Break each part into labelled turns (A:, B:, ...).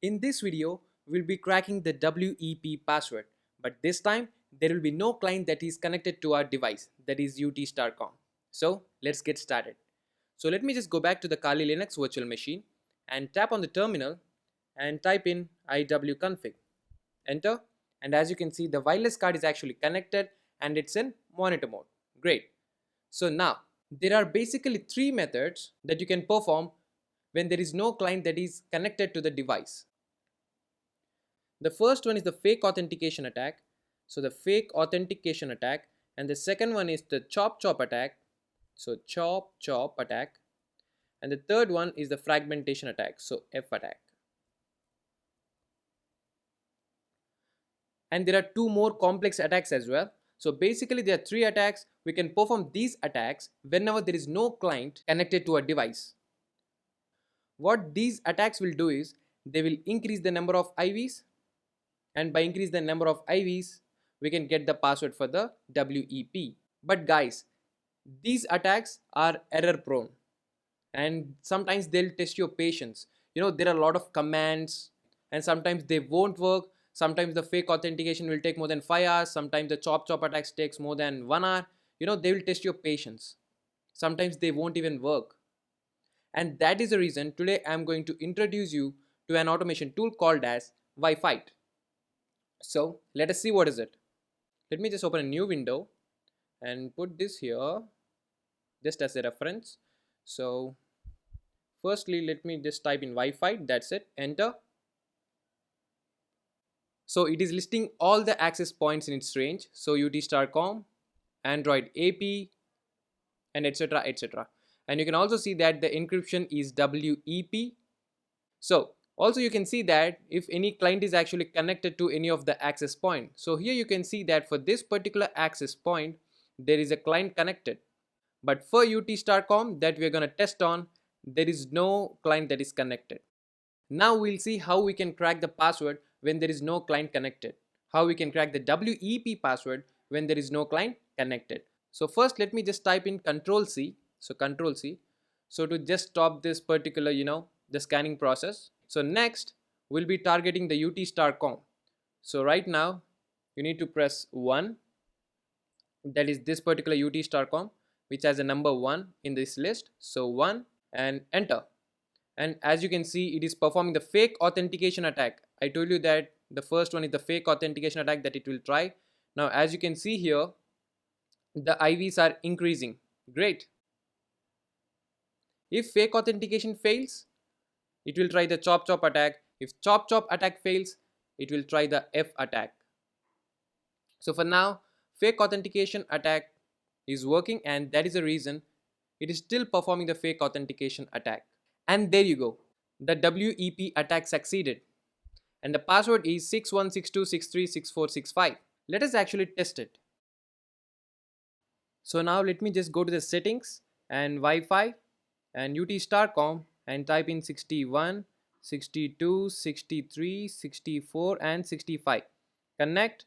A: In this video, we'll be cracking the WEP password, but this time there will be no client that is connected to our device, that is UT*com. So let's get started. So let me just go back to the Kali Linux virtual machine and tap on the terminal and type in iwconfig. Enter, and as you can see, the wireless card is actually connected and it's in monitor mode. Great. So now there are basically three methods that you can perform when there is no client that is connected to the device. The first one is the fake authentication attack. So the fake authentication attack, and the second one is the chop chop attack. So chop chop attack, and the third one is the fragmentation attack. So F attack. And there are two more complex attacks as well. So basically there are three attacks. We can perform these attacks whenever there is no client connected to a device. What these attacks will do is they will increase the number of IVs, and by increase the number of IVs we can get the password for the WEP. But guys, these attacks are error prone and sometimes they'll test your patience. There are a lot of commands and sometimes they won't work. Sometimes the fake authentication will take more than 5 hours. Sometimes the chop chop attacks takes more than 1 hour. They will test your patience. Sometimes they won't even work. And that is the reason today I am going to introduce you to an automation tool called as Wi-Fi. So let us see what is it. Let me just open a new window and put this here just as a reference. So firstly, let me just type in Wi-Fi. That's it. Enter. So it is listing all the access points in its range. So UT*com, Android AP, and etc. etc. And you can also see that the encryption is WEP. So also you can see that if any client is actually connected to any of the access point. So here you can see that for this particular access point there is a client connected. But for UT*com that we are going to test on, there is no client that is connected. Now we'll see how we can crack the password when there is no client connected. How we can crack the WEP password when there is no client connected. So first let me just type in Control-C. So Control-C. So to just stop this particular, the scanning process. So next we'll be targeting the UT*com. So right now you need to press 1. That is this particular UT*com, which has a number 1 in this list. So 1 and enter. And as you can see, it is performing the fake authentication attack. I told you that the first one is the fake authentication attack that it will try. Now as you can see here, the IVs are increasing. Great. If fake authentication fails, it will try the chop chop attack. If chop chop attack fails, it will try the F attack. So for now, fake authentication attack is working, and that is the reason it is still performing the fake authentication attack. And there you go, the WEP attack succeeded, and the password is 6162636465. Let us actually test it. So now let me just go to the settings and Wi-Fi and UT*com and type in 61, 62, 63, 64 and 65. Connect.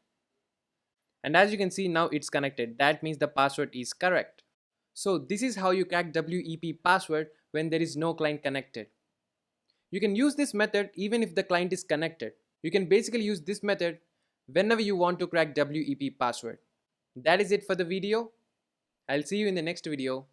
A: And as you can see, now it's connected. That means the password is correct. So this is how you crack WEP password when there is no client connected. You can use this method even if the client is connected. You can basically use this method whenever you want to crack WEP password. That is it for the video. I'll see you in the next video.